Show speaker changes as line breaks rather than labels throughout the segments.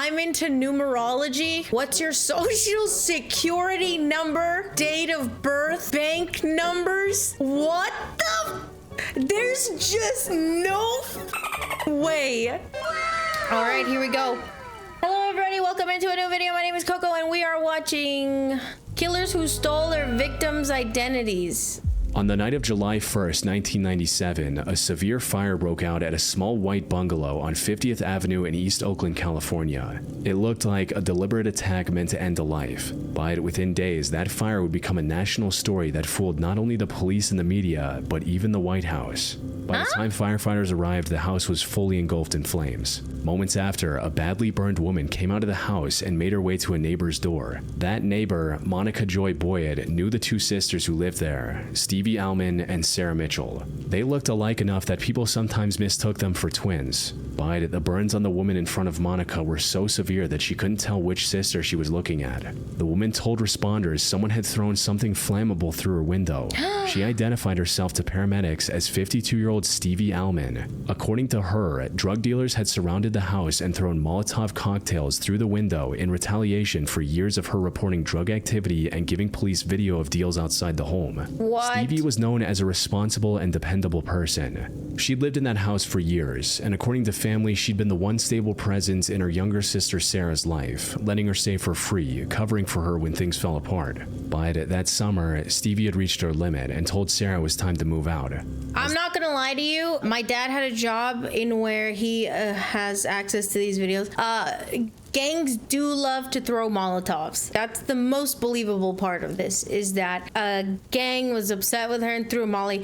I'm into numerology. What's your social security number, date of birth, bank numbers? What the? There's just no way. All right, here we go. Hello, everybody. Welcome into a new video. My name is Koko, and we are watching killers who stole their victims' identities.
On the night of July 1st, 1997, a severe fire broke out at a small white bungalow on 50th Avenue in East Oakland, California. It looked like a deliberate attack meant to end a life, but within days, that fire would become a national story that fooled not only the police and the media, but even the White House. By the time firefighters arrived, the house was fully engulfed in flames. Moments after, a badly burned woman came out of the house and made her way to a neighbor's door. That neighbor, Monica Joy Boyd, knew the two sisters who lived there, Stevie Allman and Sarah Mitchell. They looked alike enough that people sometimes mistook them for twins, but the burns on the woman in front of Monica were so severe that she couldn't tell which sister she was looking at. The woman told responders someone had thrown something flammable through her window. She identified herself to paramedics as 52-year-old Stevie Allman. According to her, drug dealers had surrounded the house and thrown Molotov cocktails through the window in retaliation for years of her reporting drug activity and giving police video of deals outside the home.
What?
Stevie was known as a responsible and dependable person. She'd lived in that house for years, and according to family, she'd been the one stable presence in her younger sister Sarah's life, letting her stay for free, covering for her when things fell apart. But that summer, Stevie had reached her limit and told Sarah it was time to move out.
I'm not gonna lie to you. My dad had a job in where he has access to these videos. Gangs do love to throw Molotovs. That's the most believable part of this, is that a gang was upset with her and threw a molly.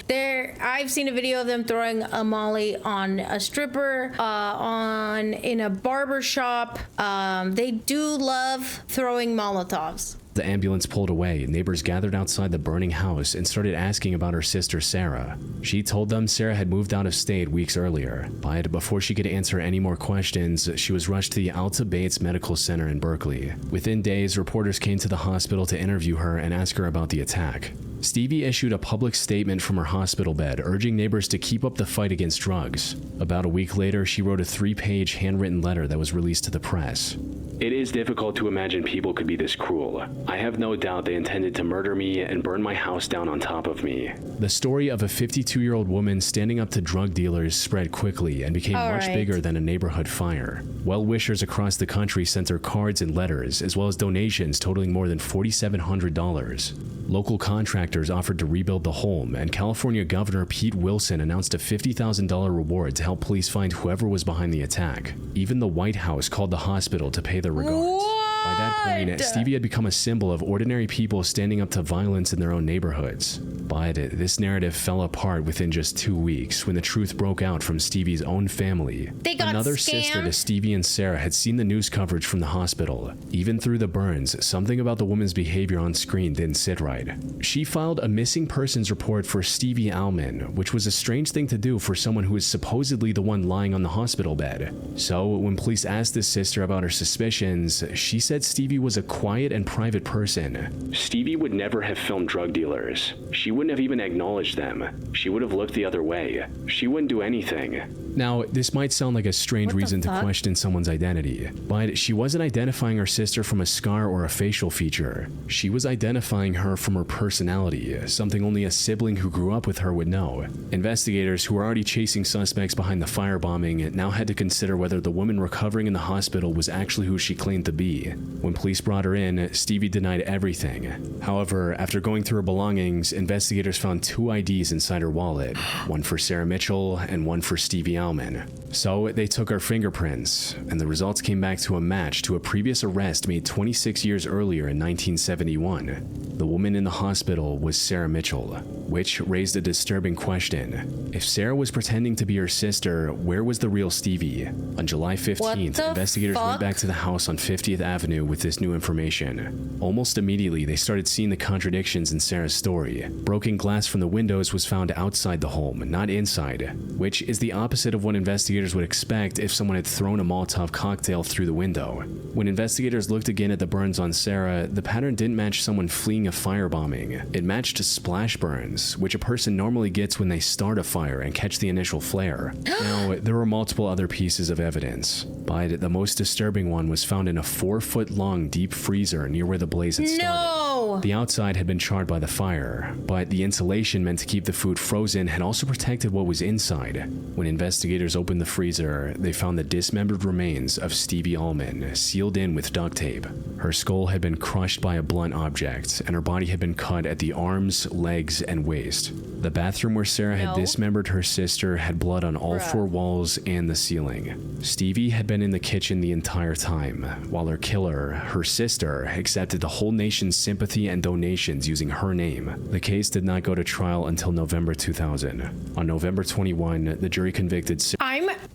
I've seen a video of them throwing a molly on a stripper, in a barber shop. They do love throwing Molotovs.
The ambulance pulled away. Neighbors gathered outside the burning house and started asking about her sister Sarah. She told them Sarah had moved out of state weeks earlier, but before she could answer any more questions, she was rushed to the Alta Bates Medical Center in Berkeley. Within days, reporters came to the hospital to interview her and ask her about the attack. Stevie issued a public statement from her hospital bed, urging neighbors to keep up the fight against drugs. About a week later, she wrote a 3-page handwritten letter that was released to the press. It is difficult to imagine people could be this cruel. I have no doubt they intended to murder me and burn my house down on top of me. The story of a 52-year-old woman standing up to drug dealers spread quickly and became much bigger than a neighborhood fire. Well-wishers across the country sent her cards and letters, as well as donations totaling more than $4,700. Local contractors offered to rebuild the home, and California Governor Pete Wilson announced a $50,000 reward to help police find whoever was behind the attack. Even the White House called the hospital to pay their regards. By that point, Stevie had become a symbol of ordinary people standing up to violence in their own neighborhoods. But this narrative fell apart within just 2 weeks when the truth broke out from Stevie's own family.
They got
Another
scammed.
sister to Stevie and Sarah had seen the news coverage from the hospital. Even through the burns, something about the woman's behavior on screen didn't sit right. She filed a missing persons report for Stevie Allman, which was a strange thing to do for someone who is supposedly the one lying on the hospital bed. So when police asked this sister about her suspicions, she said Stevie was a quiet and private person. Stevie would never have filmed drug dealers. She wouldn't have even acknowledged them. She would have looked the other way. She wouldn't do anything. Now, this might sound like a strange reason to question someone's identity, but she wasn't identifying her sister from a scar or a facial feature. She was identifying her from her personality, something only a sibling who grew up with her would know. Investigators who were already chasing suspects behind the firebombing now had to consider whether the woman recovering in the hospital was actually who she claimed to be. When police brought her in, Stevie denied everything. However, after going through her belongings, investigators found 2 IDs inside her wallet, one for Sarah Mitchell and one for Stevie Allman. So they took her fingerprints, and the results came back to a match to a previous arrest made 26 years earlier in 1971. The woman in the hospital was Sarah Mitchell, which raised a disturbing question. If Sarah was pretending to be her sister, where was the real Stevie? On July 15th, investigators went back to the house on 50th Avenue Avenue with this new information. Almost immediately, they started seeing the contradictions in Sarah's story. Broken glass from the windows was found outside the home, not inside, which is the opposite of what investigators would expect if someone had thrown a Molotov cocktail through the window. When investigators looked again at the burns on Sarah, the pattern didn't match someone fleeing a firebombing. It matched splash burns, which a person normally gets when they start a fire and catch the initial flare. Now, there were multiple other pieces of evidence, but the most disturbing one was found in a 4-foot-long deep freezer near where the blaze had started.
No!
The outside had been charred by the fire, but the insulation meant to keep the food frozen had also protected what was inside. When investigators opened the freezer, they found the dismembered remains of Stevie Allman, sealed in with duct tape. Her skull had been crushed by a blunt object, and her body had been cut at the arms, legs, and waist. The bathroom where Sarah had dismembered her sister had blood on all 4 walls and the ceiling. Stevie had been in the kitchen the entire time, while her killer, her sister, accepted the whole nation's sympathy and donations using her name. The case did not go to trial until November 2000. On November 21, the jury convicted Sarah.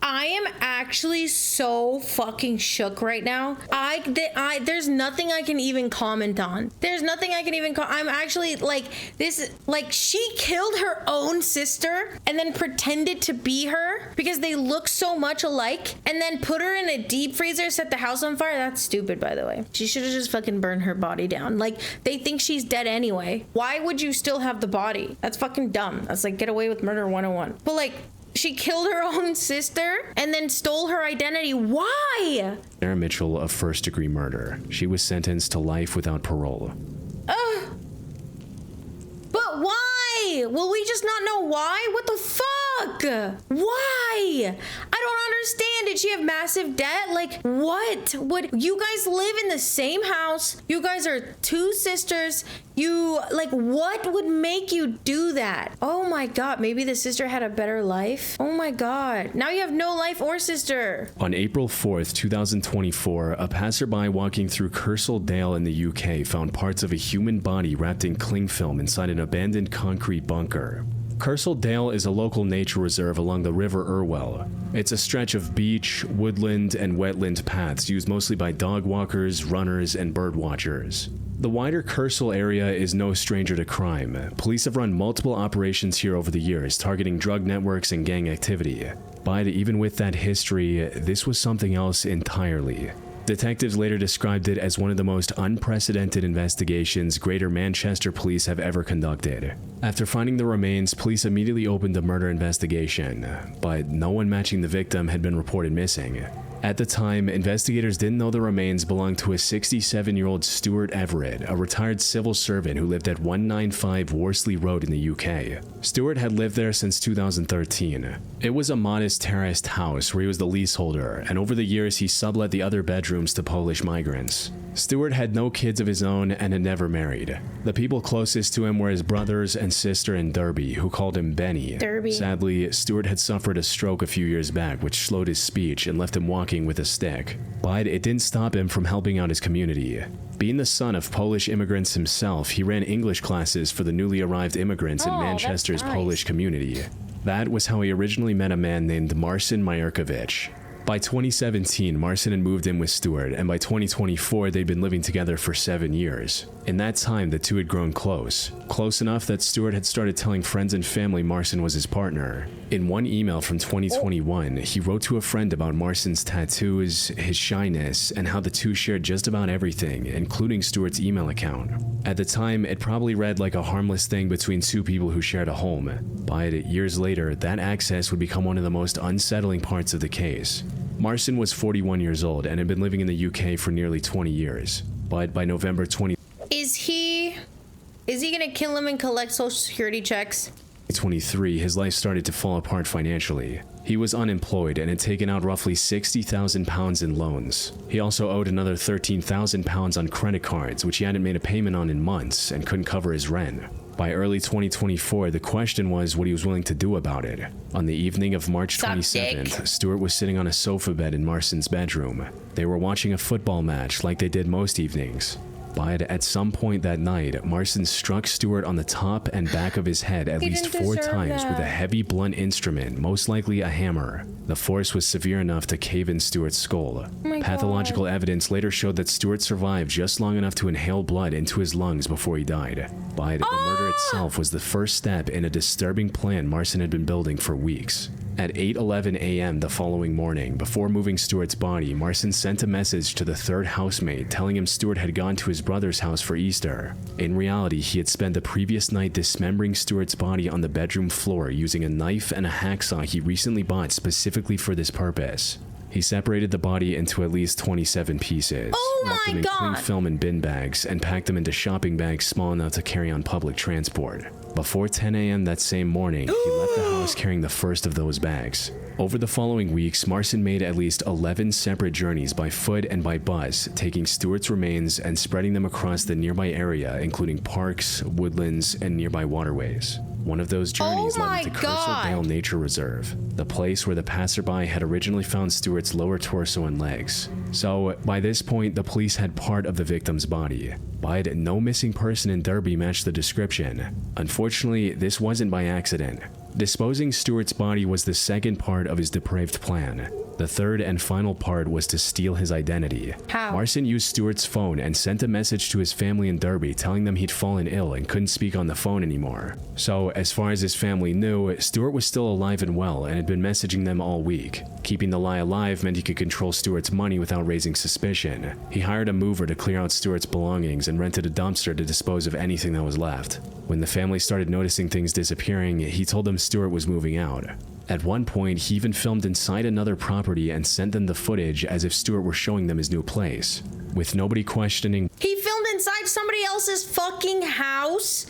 I am actually so fucking shook right now. There's nothing I can even comment on. There's nothing I can even I'm actually like she killed her own sister and then pretended to be her because they look so much alike and then put her in a deep freezer, set the house on fire. That's stupid, by the way. She should have just fucking burned her body down. Like, they think she's dead anyway. Why would you still have the body? That's fucking dumb. That's like get away with murder 101. But like, she killed her own sister and then stole her identity. Why?
Sarah Mitchell of first-degree murder. She was sentenced to life without parole.
But why? Will we just not know why? What the fuck? Why? I don't understand. Did she have massive debt? Like, what? Would you guys live in the same house? You guys are 2 sisters. What would make you do that? Oh my god, maybe the sister had a better life? Oh my god. Now you have no life or sister.
On April 4th, 2024, a passerby walking through Kersal Dale in the UK found parts of a human body wrapped in cling film inside an abandoned concrete bunker. Kersal Dale is a local nature reserve along the River Irwell. It's a stretch of beach, woodland, and wetland paths used mostly by dog walkers, runners, and bird watchers. The wider Kersal area is no stranger to crime. Police have run multiple operations here over the years, targeting drug networks and gang activity. But even with that history, this was something else entirely. Detectives later described it as one of the most unprecedented investigations Greater Manchester police have ever conducted. After finding the remains, police immediately opened a murder investigation, but no one matching the victim had been reported missing. At the time, investigators didn't know the remains belonged to a 67-year-old Stuart Everett, a retired civil servant who lived at 195 Worsley Road in the UK. Stuart had lived there since 2013. It was a modest terraced house where he was the leaseholder, and over the years he sublet the other bedrooms to Polish migrants. Stuart had no kids of his own and had never married. The people closest to him were his brothers and sister in Derby, who called him Benny.
Derby.
Sadly, Stuart had suffered a stroke a few years back, which slowed his speech and left him walking with a stick. But it didn't stop him from helping out his community. Being the son of Polish immigrants himself, he ran English classes for the newly arrived immigrants in Manchester's Polish community. That was how he originally met a man named Marcin Majerkowicz. By 2017, Marcin had moved in with Stuart, and by 2024, they'd been living together for 7 years. In that time, the two had grown close enough that Stuart had started telling friends and family Marcin was his partner. In one email from 2021, he wrote to a friend about Marcin's tattoos, his shyness, and how the two shared just about everything, including Stuart's email account. At the time, it probably read like a harmless thing between 2 people who shared a home, but years later, that access would become one of the most unsettling parts of the case. Marcin was 41 years old and had been living in the UK for nearly 20 years, but by November 2023,
Is he gonna kill him and collect social security checks?
his life started to fall apart financially. He was unemployed and had taken out roughly £60,000 in loans. He also owed another £13,000 on credit cards, which he hadn't made a payment on in months and couldn't cover his rent. By early 2024, the question was what he was willing to do about it. On the evening of March 27th, Stuart was sitting on a sofa bed in Marcin's bedroom. They were watching a football match like they did most evenings. But at some point that night, Marson struck Stuart on the top and back of his head at least 4 times with a heavy blunt instrument, most likely a hammer. The force was severe enough to cave in Stuart's skull. Pathological evidence later showed that Stuart survived just long enough to inhale blood into his lungs before he died. But the murder itself was the first step in a disturbing plan Marson had been building for weeks. At 8:11 a.m. the following morning, before moving Stuart's body, Marson sent a message to the third housemate telling him Stuart had gone to his brother's house for Easter. In reality, he had spent the previous night dismembering Stuart's body on the bedroom floor using a knife and a hacksaw he recently bought specifically for this purpose. He separated the body into at least 27 pieces, wrapped them in cling film and bin bags, and packed them into shopping bags small enough to carry on public transport. Before 10 a.m. that same morning, he left the house carrying the first of those bags. Over the following weeks, Marson made at least 11 separate journeys by foot and by bus, taking Stuart's remains and spreading them across the nearby area, including parks, woodlands, and nearby waterways. One of those journeys led him to Cursor Vale Nature Reserve, the place where the passerby had originally found Stuart's lower torso and legs. So, by this point, the police had part of the victim's body, but no missing person in Derby matched the description. Unfortunately, this wasn't by accident. Disposing Stuart's body was the second part of his depraved plan. The third and final part was to steal his identity.
How?
Marson used Stuart's phone and sent a message to his family in Derby telling them he'd fallen ill and couldn't speak on the phone anymore. So, as far as his family knew, Stuart was still alive and well and had been messaging them all week. Keeping the lie alive meant he could control Stuart's money without raising suspicion. He hired a mover to clear out Stuart's belongings and rented a dumpster to dispose of anything that was left. When the family started noticing things disappearing, he told them Stuart was moving out. At one point, he even filmed inside another property and sent them the footage as if Stuart were showing them his new place. With nobody questioning,
he filmed inside somebody else's fucking house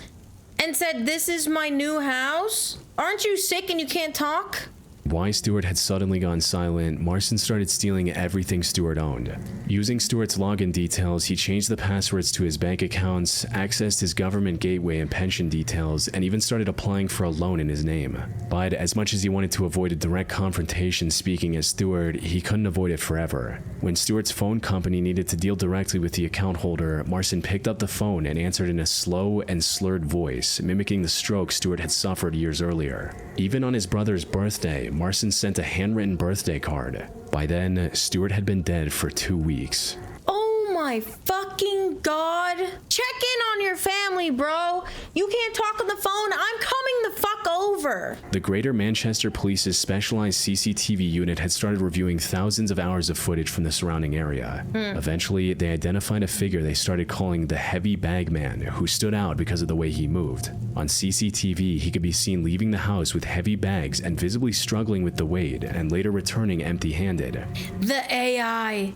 and said, "This is my new house? Aren't you sick and you can't talk?"
why Stuart had suddenly gone silent, Marson started stealing everything Stuart owned. Using Stuart's login details, he changed the passwords to his bank accounts, accessed his government gateway and pension details, and even started applying for a loan in his name. But as much as he wanted to avoid a direct confrontation speaking as Stuart, he couldn't avoid it forever. When Stuart's phone company needed to deal directly with the account holder, Marson picked up the phone and answered in a slow and slurred voice, mimicking the stroke Stuart had suffered years earlier. Even on his brother's birthday, Marson sent a handwritten birthday card. By then, Stuart had been dead for 2 weeks.
Oh my fucking god. Check in on your family, bro. You can't talk on the phone. I'm coming the fuck over.
The Greater Manchester Police's specialized CCTV unit had started reviewing thousands of hours of footage from the surrounding area. Eventually, they identified a figure they started calling the Heavy Bag Man, who stood out because of the way he moved. On CCTV, he could be seen leaving the house with heavy bags and visibly struggling with the weight, and later returning empty-handed.
The AI.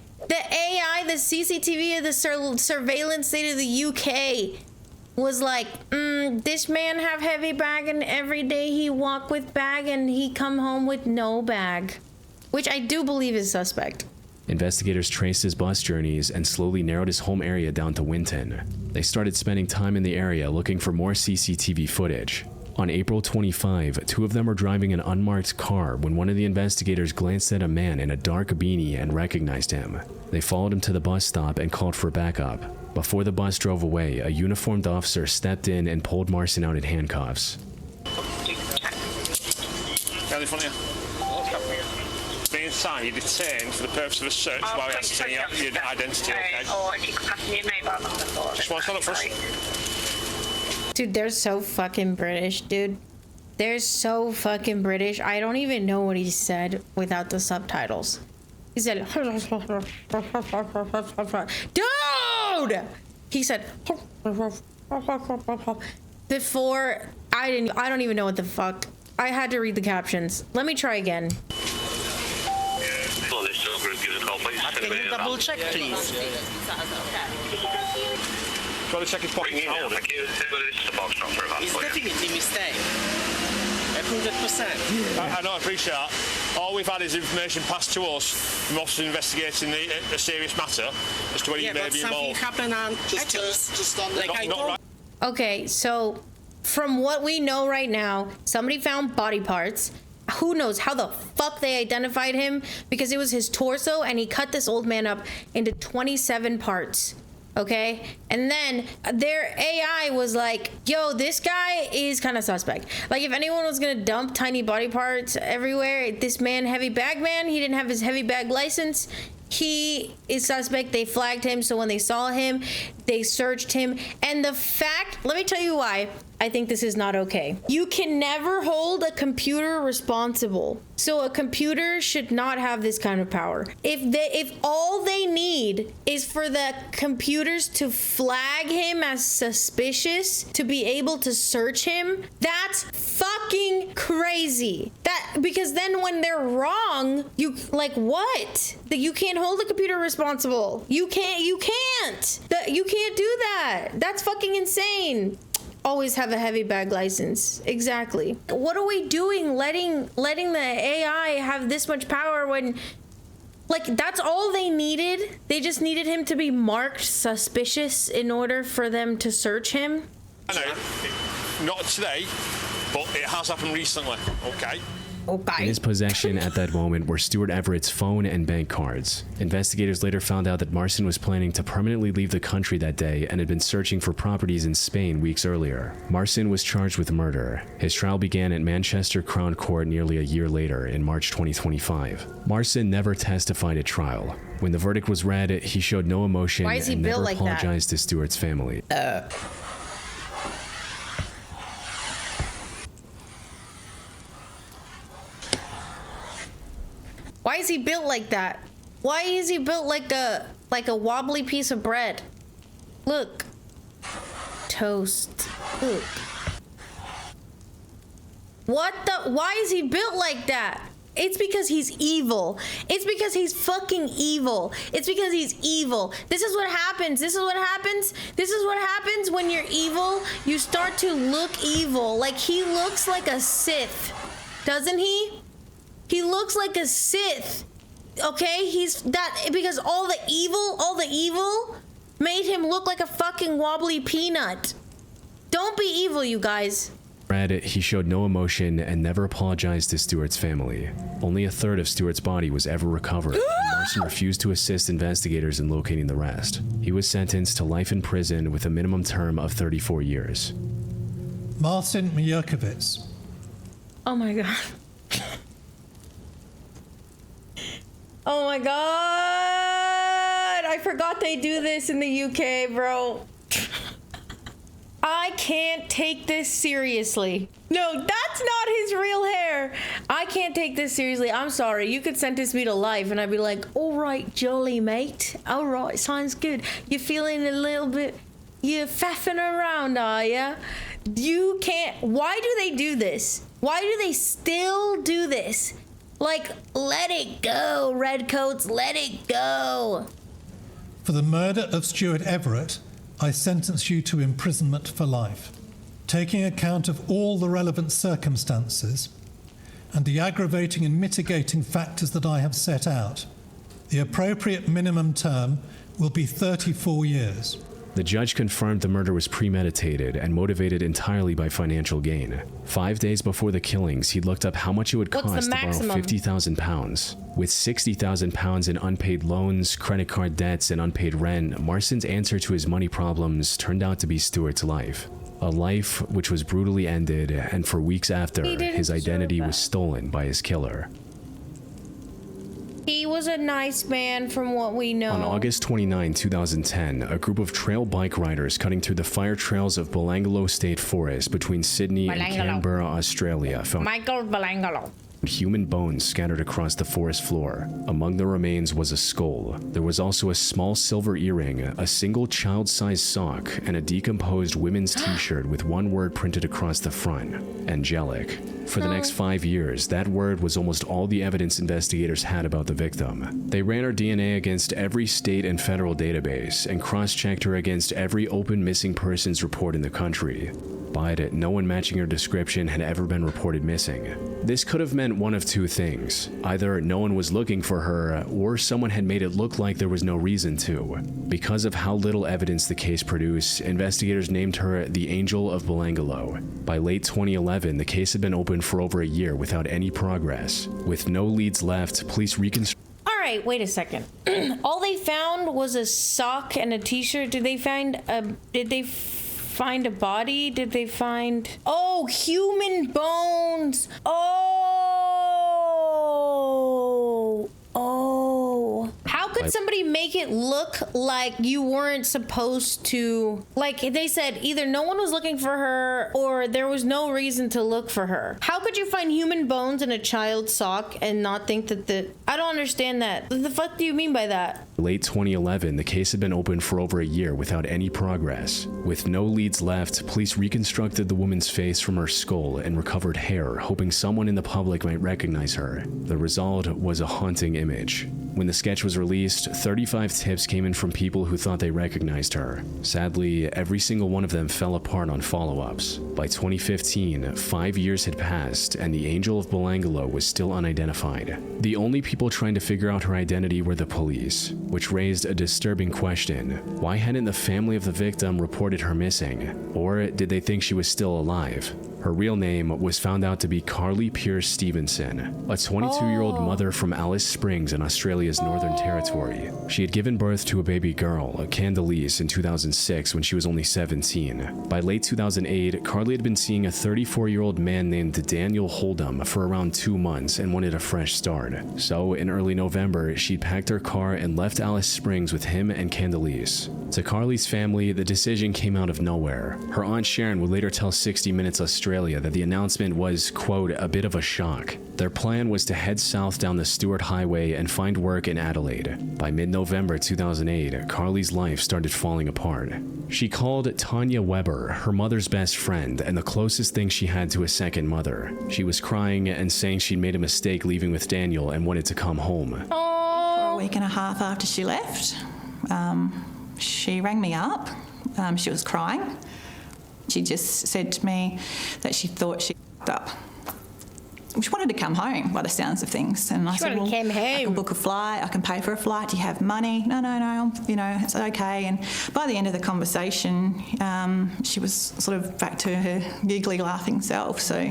The CCTV of the surveillance state of the UK was like, this man have heavy bag and every day he walk with bag and he come home with no bag. Which I do believe is suspect.
Investigators traced his bus journeys and slowly narrowed his home area down to Winton. They started spending time in the area looking for more CCTV footage. On April 25, 2 of them were driving an unmarked car when one of the investigators glanced at a man in a dark beanie and recognized him. They followed him to the bus stop and called for backup. Before the bus drove away, a uniformed officer stepped in and pulled Marson out in handcuffs.
Being signed, you're detained for the purpose of a search while we ascertain your identity, okay?
Or if you could pass me your mobile number for it.
Just want to stand up first.
Dude, they're so fucking British, dude. They're so fucking British. I don't even know what he said without the subtitles. He said, dude! He said, before, I don't even know what the fuck. I had to read the captions. Let me try again.
Can you double check, please?
Got to check his pocket.
It's definitely a mistake. 100%.
I know, I appreciate that. All we've had is information passed to us from officers investigating a serious matter as to whether you may be
something
involved.
happened and
Okay, so from what we know right now, somebody found body parts. Who knows how the fuck they identified him, because it was his torso and he cut this old man up into 27 parts. Okay, and then their AI was like, yo, this guy is kind of suspect. Like, if anyone was gonna dump tiny body parts everywhere, this man, heavy bag man, he didn't have his heavy bag license. He is suspect. They flagged him, so when they saw him, they searched him. And the fact, let me tell you why I think this is not okay. You can never hold a computer responsible. So a computer should not have this kind of power. If all they need is for the computers to flag him as suspicious to be able to search him, that's fucking crazy. Because then when they're wrong, you like what? That you can't hold the computer responsible. You can't do that. That's fucking insane. Always have a heavy bag license. Exactly. What are we doing letting the AI have this much power when, like, that's all they needed? They just needed him to be marked suspicious in order for them to search him?
I know, not today, but it has happened recently, okay?
In his possession at that moment were Stuart Everett's phone and bank cards. Investigators later found out that Marcin was planning to permanently leave the country that day and had been searching for properties in Spain weeks earlier. Marcin was charged with murder. His trial began at Manchester Crown Court nearly a year later in March 2025. Marcin never testified at trial. When the verdict was read, he showed no emotion and never apologized to Stuart's family.
Why is he built like that? Why is he built like a wobbly piece of bread? Look. Toast. Look. What the? Why is he built like that? It's because he's evil. It's because he's fucking evil. It's because he's evil. This is what happens. This is what happens. This is what happens when you're evil. You start to look evil. Like, he looks like a Sith. Doesn't he? He looks like a Sith. Okay? He's that because all the evil made him look like a fucking wobbly peanut. Don't be evil, you guys.
He showed no emotion and never apologized to Stuart's family. Only a third of Stuart's body was ever recovered, and Marcin refused to assist investigators in locating the rest. He was sentenced to life in prison with a minimum term of 34 years.
Marcin Mierkiewicz.
Oh my god. Oh my god! I forgot they do this in the UK, bro. I can't take this seriously. No, that's not his real hair. I can't take this seriously. I'm sorry. You could sentence me to life and I'd be like, all right, jolly mate. All right, sounds good. You're feeling a little bit... You're faffing around, are ya? You can't... Why do they do this? Why do they still do this? Like, let it go, redcoats, let it go.
For the murder of Stuart Everett, I sentence you to imprisonment for life, taking account of all the relevant circumstances and the aggravating and mitigating factors that I have set out. The appropriate minimum term will be 34 years.
The judge confirmed the murder was premeditated and motivated entirely by financial gain. 5 days before the killings, he'd looked up how much it would cost to borrow £50,000. With £60,000 in unpaid loans, credit card debts, and unpaid rent, Marcin's answer to his money problems turned out to be Stuart's life. A life which was brutally ended, and for weeks after, his identity was stolen by his killer.
He was a nice man from what we know.
On August 29, 2010, a group of trail bike riders cutting through the fire trails of Belanglo State Forest between Sydney and Canberra, Australia found
Belanglo.
human bones scattered across the forest floor. Among the remains was a skull. There was also a small silver earring, a single child-sized sock, and a decomposed women's t-shirt with one word printed across the front: angelic. For the next 5 years, that word was almost all the evidence investigators had about the victim. They ran her DNA against every state and federal database and cross-checked her against every open missing persons report in the country. But no one matching her description had ever been reported missing. This could have meant one of two things. Either no one was looking for her, or someone had made it look like there was no reason to. Because of how little evidence the case produced, investigators named her the Angel of Belanglo. By late 2011, the case had been open for over a year without any progress. With no leads left, police reconstructed.
All right, wait a second. All they found was a sock and a t-shirt. Did they find a body? Did they find... Oh, human bones. Oh. How could somebody make it look like you weren't supposed to... Like, they said either no one was looking for her or there was no reason to look for her. How could you find human bones in a child's sock and not think that I don't understand that. What the fuck do you mean by that?
Late 2011, the case had been open for over a year without any progress. With no leads left, police reconstructed the woman's face from her skull and recovered hair, hoping someone in the public might recognize her. The result was a haunting image. When the sketch was released, 35 tips came in from people who thought they recognized her. Sadly, every single one of them fell apart on follow-ups. By 2015, 5 years had passed, and the Angel of Belanglo was still unidentified. The only people trying to figure out her identity were the police, which raised a disturbing question. Why hadn't the family of the victim reported her missing? Or did they think she was still alive? Her real name was found out to be Carly Pierce Stevenson, a 22-year-old mother from Alice Springs in Australia's Northern Territory. She had given birth to a baby girl, Candelise, in 2006 when she was only 17. By late 2008, Carly had been seeing a 34-year-old man named Daniel Hold'em for around 2 months and wanted a fresh start. So, in early November, she packed her car and left Alice Springs with him and Candelise. To Carly's family, the decision came out of nowhere. Her aunt Sharon would later tell 60 Minutes Australia that the announcement was, quote, a bit of a shock. Their plan was to head south down the Stuart Highway and find work in Adelaide. By mid-November 2008, Carly's life started falling apart. She called Tanya Weber her mother's best friend and the closest thing she had to a second mother. She was crying and saying she'd made a mistake leaving with Daniel and wanted to come home.
For a week and a half after she left, she rang me up. She was crying. She just said to me that she thought she f***ed up. She wanted to come home by the sounds of things. And I said, well, I can book a flight, I can pay for a flight, do you have money? No, it's okay. And by the end of the conversation, she was sort of back to her giggly, laughing self. So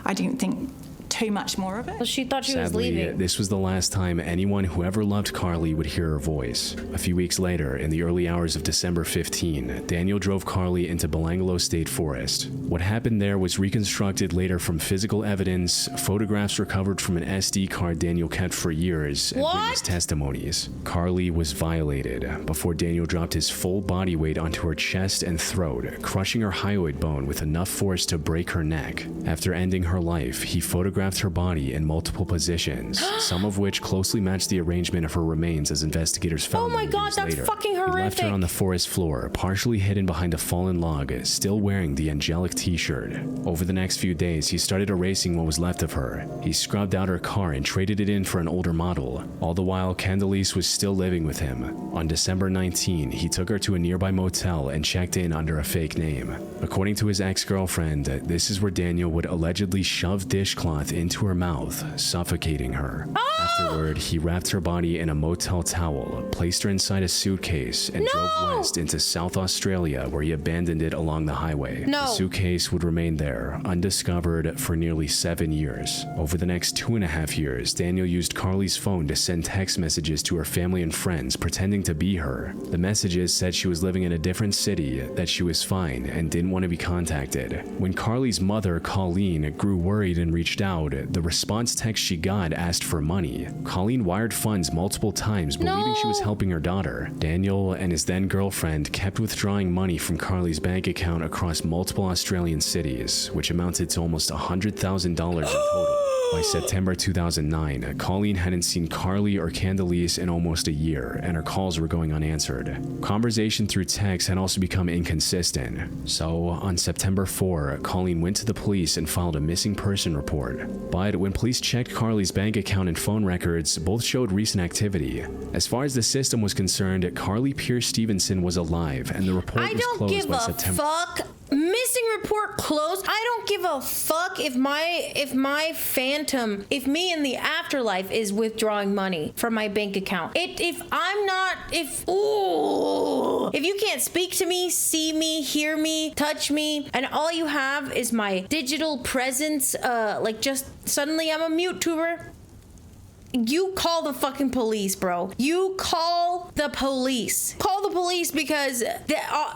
I didn't think too much more of it.
Well, she thought she was
Sadly,
leaving.
this was the last time anyone who ever loved Carly would hear her voice. A few weeks later, in the early hours of December 15, Daniel drove Carly into Belanglo State Forest. What happened there was reconstructed later from physical evidence, photographs recovered from an SD card Daniel kept for years, and witness testimonies. Carly was violated before Daniel dropped his full body weight onto her chest and throat, crushing her hyoid bone with enough force to break her neck. After ending her life, he photographed her body in multiple positions, some of which closely matched the arrangement of her remains as investigators found.
Oh my god, that's
later.
fucking
He
horrific.
left her on the forest floor, partially hidden behind a fallen log, still wearing the angelic t-shirt. Over the next few days, he started erasing what was left of her. He scrubbed out her car and traded it in for an older model. All the while, Candelise was still living with him. On December 19, he took her to a nearby motel and checked in under a fake name. According to his ex-girlfriend, this is where Daniel would allegedly shove dishcloth into her mouth, suffocating her. Afterward, he wrapped her body in a motel towel, placed her inside a suitcase, and drove west into South Australia, where he abandoned it along the highway. The suitcase would remain there, undiscovered, for nearly 7 years. Over the next 2.5 years, Daniel used Carly's phone to send text messages to her family and friends, pretending to be her. The messages said she was living in a different city, that she was fine, and didn't want to be contacted. When Carly's mother, Colleen, grew worried and reached out, the response text she got asked for money. Colleen wired funds multiple times, believing she was helping her daughter. Daniel and his then-girlfriend kept withdrawing money from Carly's bank account across multiple Australian cities, which amounted to almost $100,000 in total. By September 2009, Colleen hadn't seen Carly or Candelise in almost a year, and her calls were going unanswered. Conversation through text had also become inconsistent. So, on September 4, Colleen went to the police and filed a missing person report. But when police checked Carly's bank account and phone records, both showed recent activity. As far as the system was concerned, Carly Pierce Stevenson was alive, and the report was closed by September.
I don't give a fuck. Missing report closed. I don't give a fuck if my phantom, if me in the afterlife is withdrawing money from my bank account. If you can't speak to me, see me, hear me, touch me, and all you have is my digital presence, like just suddenly I'm a mute tuber. You call the fucking police, bro. You call the police. Call the police because,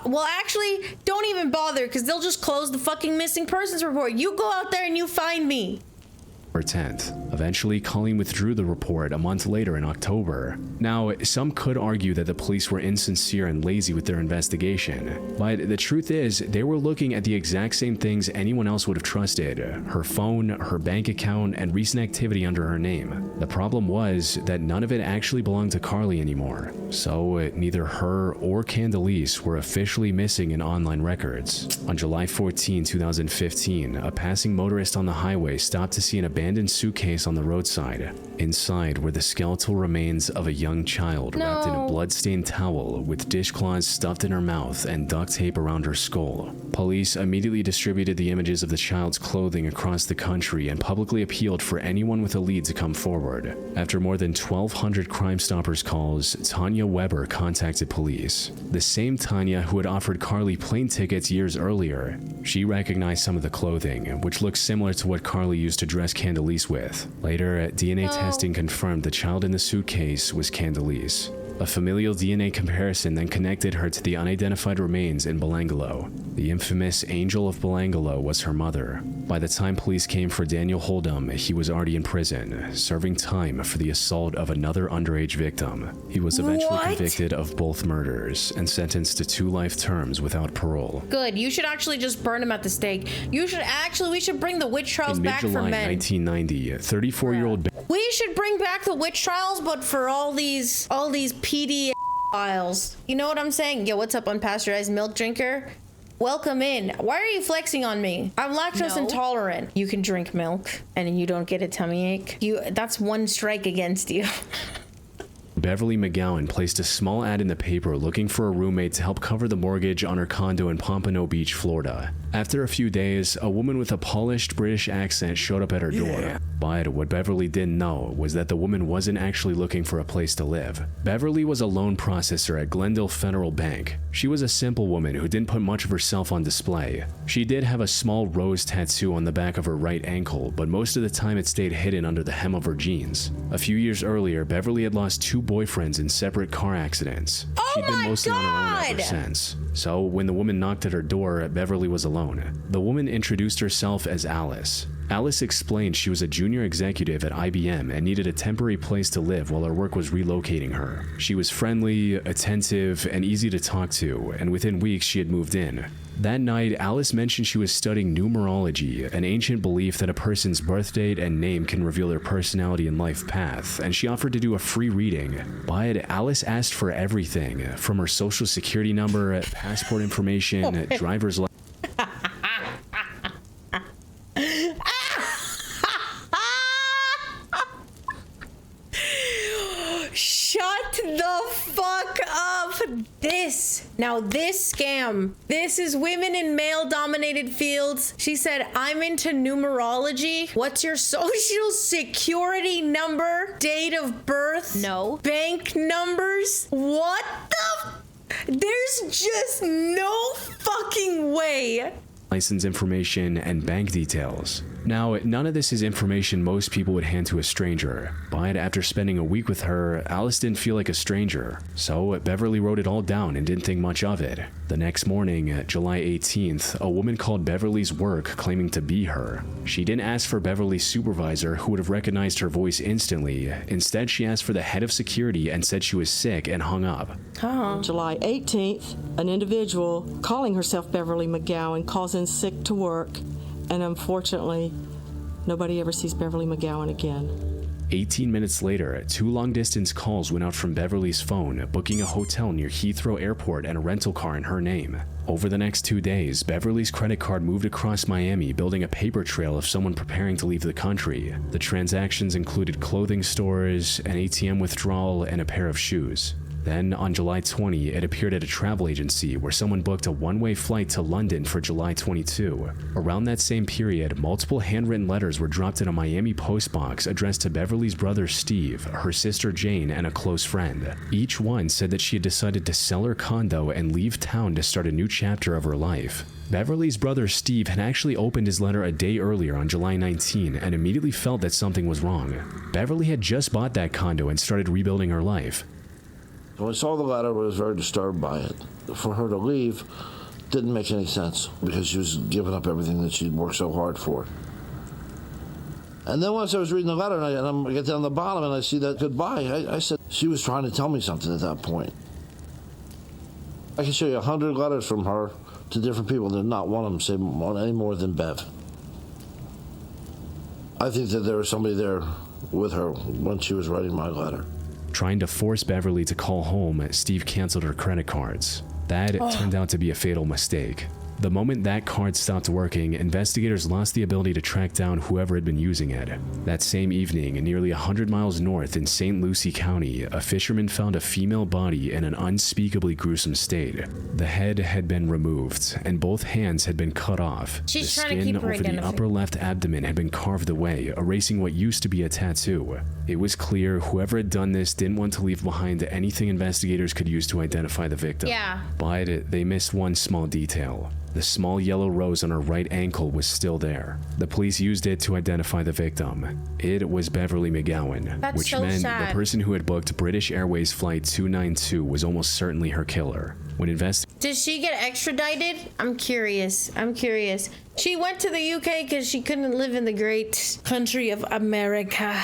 well, actually, don't even bother because they'll just close the fucking missing persons report. You go out there and you find me.
10th. Eventually, Colleen withdrew the report a month later in October. Now, some could argue that the police were insincere and lazy with their investigation, but the truth is, they were looking at the exact same things anyone else would have trusted: her phone, her bank account, and recent activity under her name. The problem was that none of it actually belonged to Carly anymore, so neither her or Candelise were officially missing in online records. On July 14, 2015, a passing motorist on the highway stopped to see an abandoned suitcase on the roadside. Inside were the skeletal remains of a young child wrapped in a blood-stained towel with dishcloths stuffed in her mouth and duct tape around her skull. Police immediately distributed the images of the child's clothing across the country and publicly appealed for anyone with a lead to come forward. After more than 1,200 Crime Stoppers calls, Tanya Weber contacted police. The same Tanya who had offered Carly plane tickets years earlier. She recognized some of the clothing, which looked similar to what Carly used to dress Candelise with. Later, DNA testing confirmed the child in the suitcase was Candelise. A familial DNA comparison then connected her to the unidentified remains in Belanglo. The infamous Angel of Belanglo was her mother. By the time police came for Daniel Hold'em, he was already in prison, serving time for the assault of another underage victim. He was eventually convicted of both murders and sentenced to 2 life terms without parole.
Good. You should actually just burn him at the stake. We should bring the witch trials back for men.
In mid-July 1990, 34-year-old...
We should bring back the witch trials, but for all these PD files. You know what I'm saying? Yo, what's up, unpasteurized milk drinker? Welcome in. Why are you flexing on me? I'm lactose intolerant. You can drink milk and you don't get a tummy ache. That's 1 strike against you.
Beverly McGowan placed a small ad in the paper looking for a roommate to help cover the mortgage on her condo in Pompano Beach, Florida. After a few days, a woman with a polished British accent showed up at her door. But what Beverly didn't know was that the woman wasn't actually looking for a place to live. Beverly was a loan processor at Glendale Federal Bank. She was a simple woman who didn't put much of herself on display. She did have a small rose tattoo on the back of her right ankle, but most of the time it stayed hidden under the hem of her jeans. A few years earlier, Beverly had lost 2 boyfriends in separate car accidents. She'd been mostly on her own ever since. So when the woman knocked at her door, Beverly was alone. The woman introduced herself as Alice. Alice explained she was a junior executive at IBM and needed a temporary place to live while her work was relocating her. She was friendly, attentive, and easy to talk to, and within weeks she had moved in. That night, Alice mentioned she was studying numerology, an ancient belief that a person's birth date and name can reveal their personality and life path, and she offered to do a free reading. But Alice asked for everything, from her social security number, passport information, driver's license.
Shut the fuck up. This scam. This is women in male-dominated fields. She said, I'm into numerology. What's your social security number? Date of birth? No. Bank numbers? What the? There's just no fucking way.
License information, and bank details. Now, none of this is information most people would hand to a stranger, but after spending a week with her, Alice didn't feel like a stranger, so Beverly wrote it all down and didn't think much of it. The next morning, July 18th, a woman called Beverly's work claiming to be her. She didn't ask for Beverly's supervisor, who would have recognized her voice instantly. Instead, she asked for the head of security and said she was sick and hung up.
On July 18th, an individual calling herself Beverly McGowan calls in sick to work, and unfortunately, nobody ever sees Beverly McGowan again.
18 minutes later, 2 long-distance calls went out from Beverly's phone, booking a hotel near Heathrow Airport and a rental car in her name. Over the next 2 days, Beverly's credit card moved across Miami, building a paper trail of someone preparing to leave the country. The transactions included clothing stores, an ATM withdrawal, and a pair of shoes. Then, on July 20, it appeared at a travel agency where someone booked a one-way flight to London for July 22. Around that same period, multiple handwritten letters were dropped in a Miami postbox addressed to Beverly's brother Steve, her sister Jane, and a close friend. Each one said that she had decided to sell her condo and leave town to start a new chapter of her life. Beverly's brother Steve had actually opened his letter a day earlier on July 19 and immediately felt that something was wrong. Beverly had just bought that condo and started rebuilding her life.
When I saw the letter, I was very disturbed by it. For her to leave didn't make any sense because she was giving up everything that she'd worked so hard for. And then once I was reading the letter and I get down the bottom and I see that goodbye, I said she was trying to tell me something at that point. I can show you 100 letters from her to different people. There's not one of them say any more than Bev. I think that there was somebody there with her when she was writing my letter.
Trying to force Beverly to call home, Steve canceled her credit cards. That turned out to be a fatal mistake. The moment that card stopped working, investigators lost the ability to track down whoever had been using it. That same evening, nearly 100 miles north in St. Lucie County, a fisherman found a female body in an unspeakably gruesome state. The head had been removed, and both hands had been cut off.
She's
the
trying to
skin
keep her
over the
identity.
upper left abdomen had been carved away, erasing what used to be a tattoo. It was clear whoever had done this didn't want to leave behind anything investigators could use to identify the victim.
Yeah.
But they missed one small detail. The small yellow rose on her right ankle was still there. The police used it to identify the victim. It was Beverly McGowan,
That's
which
so
meant
sad.
the person who had booked British Airways Flight 292 was almost certainly her killer. When
Did she get extradited? I'm curious. She went to the UK because she couldn't live in the great country of America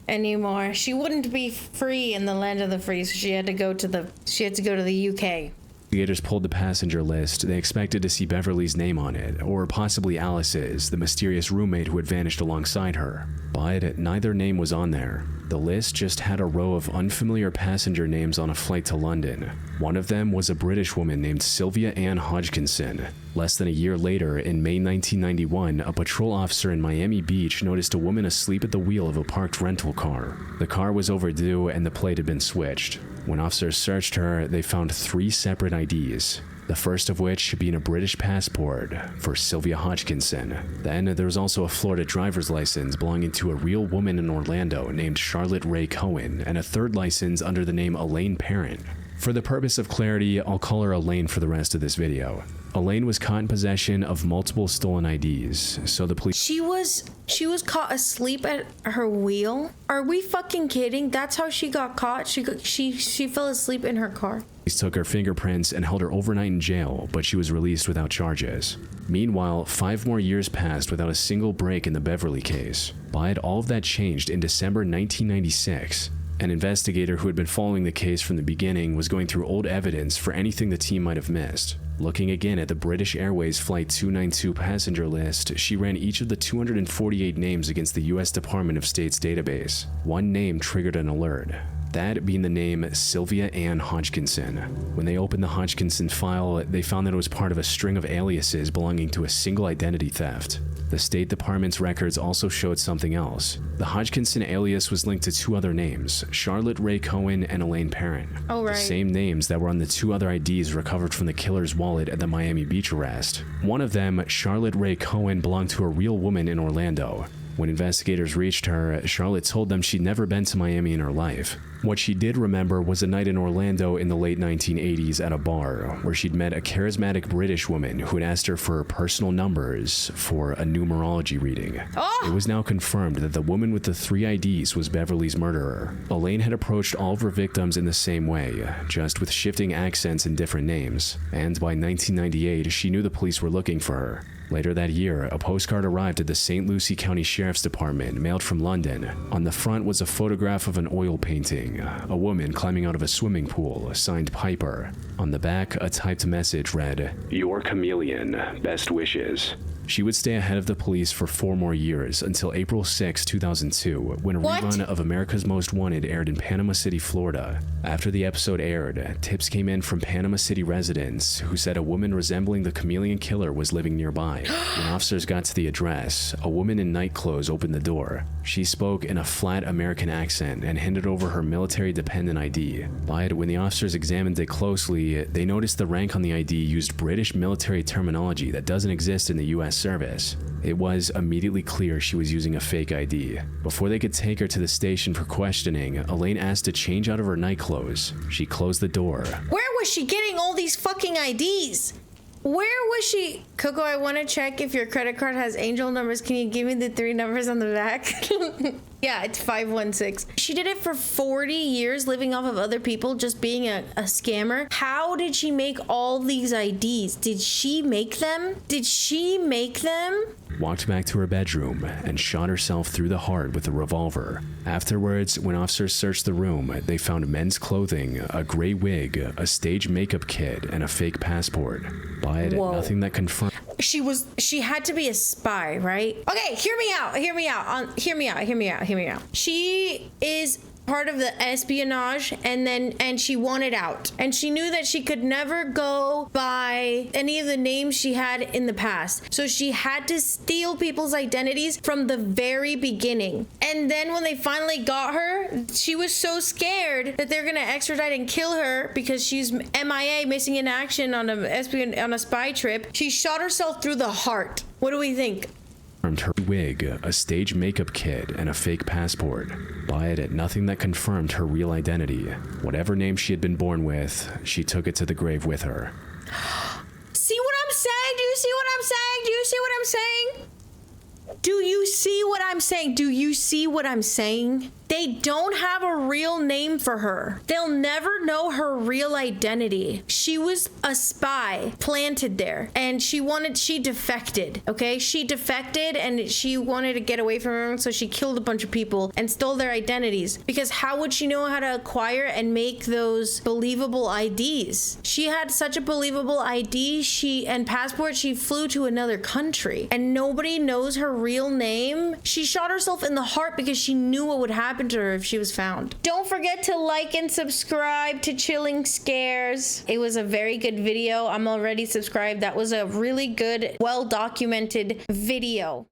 anymore. She wouldn't be free in the land of the free, so she had to go to the UK.
Investigators pulled the passenger list, they expected to see Beverly's name on it, or possibly Alice's, the mysterious roommate who had vanished alongside her. But neither name was on there. The list just had a row of unfamiliar passenger names on a flight to London. One of them was a British woman named Sylvia Ann Hodgkinson. Less than a year later, in May 1991, a patrol officer in Miami Beach noticed a woman asleep at the wheel of a parked rental car. The car was overdue and the plate had been switched. When officers searched her, they found 3 separate IDs. The first of which being a British passport for Sylvia Hodgkinson. Then there was also a Florida driver's license belonging to a real woman in Orlando named Charlotte Ray Cohen, and a third license under the name Elaine Parent. For the purpose of clarity, I'll call her Elaine for the rest of this video. Elaine was caught in possession of multiple stolen IDs, so the police...
She was caught asleep at her wheel? Are we fucking kidding? That's how she got caught? She fell asleep in her car.
took her fingerprints and held her overnight in jail, but she was released without charges. Meanwhile, 5 more years passed without a single break in the Beverly case. But all of that changed in December 1996. An investigator who had been following the case from the beginning was going through old evidence for anything the team might have missed. Looking again at the British Airways Flight 292 passenger list, she ran each of the 248 names against the U.S. Department of State's database. One name triggered an alert. That being the name Sylvia Ann Hodgkinson. When they opened the Hodgkinson file, they found that it was part of a string of aliases belonging to a single identity theft. The State Department's records also showed something else. The Hodgkinson alias was linked to 2 other names, Charlotte Ray Cohen and Elaine Parent.
Oh, right.
The same names that were on the 2 other IDs recovered from the killer's wallet at the Miami Beach arrest. One of them, Charlotte Ray Cohen, belonged to a real woman in Orlando. When investigators reached her, Charlotte told them she'd never been to Miami in her life. What she did remember was a night in Orlando in the late 1980s at a bar, where she'd met a charismatic British woman who had asked her for personal numbers for a numerology reading.
Oh!
It was now confirmed that the woman with the 3 IDs was Beverly's murderer. Elaine had approached all of her victims in the same way, just with shifting accents and different names. And by 1998, she knew the police were looking for her. Later that year, a postcard arrived at the St. Lucie County Sheriff's Department, mailed from London. On the front was a photograph of an oil painting, a woman climbing out of a swimming pool, signed Piper. On the back, a typed message read, "Your chameleon, best wishes." She would stay ahead of the police for 4 more years until April 6, 2002, when a rerun of America's Most Wanted aired in Panama City, Florida. After the episode aired, tips came in from Panama City residents who said a woman resembling the chameleon killer was living nearby. When officers got to the address, a woman in night clothes opened the door. She spoke in a flat American accent and handed over her military-dependent ID. But when the officers examined it closely, they noticed the rank on the ID used British military terminology that doesn't exist in the US service. It was immediately clear she was using a fake ID. Before they could take her to the station for questioning, Elaine asked to change out of her night clothes. She closed the door.
Where was she getting all these fucking IDs? Where was she? Koko, I want to check if your credit card has angel numbers. Can you give me the 3 numbers on the back? Yeah, it's 516. She did it for 40 years, living off of other people, just being a scammer. How did she make all these IDs? Did she make them?
Walked back to her bedroom and shot herself through the heart with a revolver. Afterwards, when officers searched the room, they found men's clothing, a gray wig, a stage makeup kit, and a fake passport. But nothing that confirmed.
She had to be a spy, right? Okay, hear me out. She is part of the espionage, and she wanted out, and she knew that she could never go by any of the names she had in the past, so she had to steal people's identities from the very beginning. And then when they finally got her, she was so scared that they're gonna extradite and kill her because she's MIA, missing in action on a spy trip. She shot herself through the heart. What do we think?
Her wig, a stage makeup kit, and a fake passport. But nothing that confirmed her real identity. Whatever name she had been born with, she took it to the grave with her.
See what I'm saying? Do you see what I'm saying? Do you see what I'm saying? They don't have a real name for her. They'll never know her real identity. She was a spy planted there, and she defected, okay? She defected, and she wanted to get away from everyone, so she killed a bunch of people and stole their identities. Because how would she know how to acquire and make those believable IDs? She had such a believable ID and passport, she flew to another country, and nobody knows her real name. She shot herself in the heart because she knew what would happen to her if she was found. Don't forget to like and subscribe to Chilling Scares. It was a very good video. I'm already subscribed. That was a really good, well-documented video.